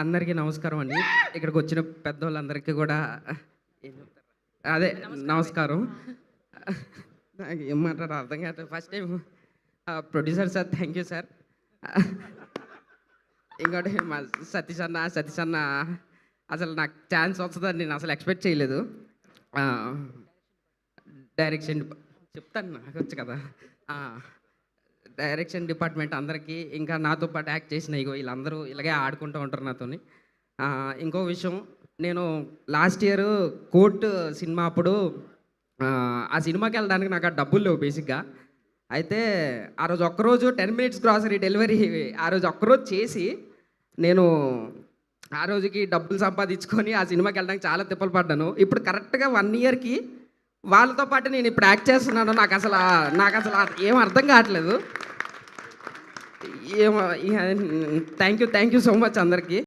అందరికీ నమస్కారం అండి. ఇక్కడికి వచ్చిన పెద్దోళ్ళందరికీ కూడా అదే నమస్కారం. నాకు ఏం మాట్లాడాలో అర్థం కావట్లేదు. First time producer sir thank you sir. ఇంకోటి మా సతీష్ అన్న అసలు నాకు ఛాన్స్ వస్తుందని నేను అసలు ఎక్స్పెక్ట్ చేయలేదు. డైరెక్షన్ చెప్తాను నాకు వచ్చు కదా. డైరెక్షన్ డిపార్ట్మెంట్ అందరికీ, ఇంకా నాతో పాటు యాక్ట్ చేసిన ఇగో వీళ్ళందరూ ఇలాగే ఆడుకుంటూ ఉంటారు నాతోని. ఇంకో విషయం, నేను లాస్ట్ ఇయర్ కోర్టు సినిమా అప్పుడు ఆ సినిమాకి వెళ్ళడానికి నాకు ఆ డబ్బులు లేవు బేసిక్గా. అయితే ఆ రోజు ఒక్కరోజు 10 minutes గ్రాసరీ డెలివరీ ఆ రోజు ఒక్కరోజు చేసి నేను ఆ రోజుకి డబ్బులు సంపాదించుకొని ఆ సినిమాకి వెళ్ళడానికి చాలా తిప్పలు పడ్డాను. ఇప్పుడు కరెక్ట్గా 1 yearకి వాళ్ళతో పాటు నేను ఇప్పుడు యాక్ట్ చేస్తున్నాను. నాకు అసలు ఏం అర్థం కావట్లేదు. ఏమో థ్యాంక్ యూ సో మచ్ అందరికీ.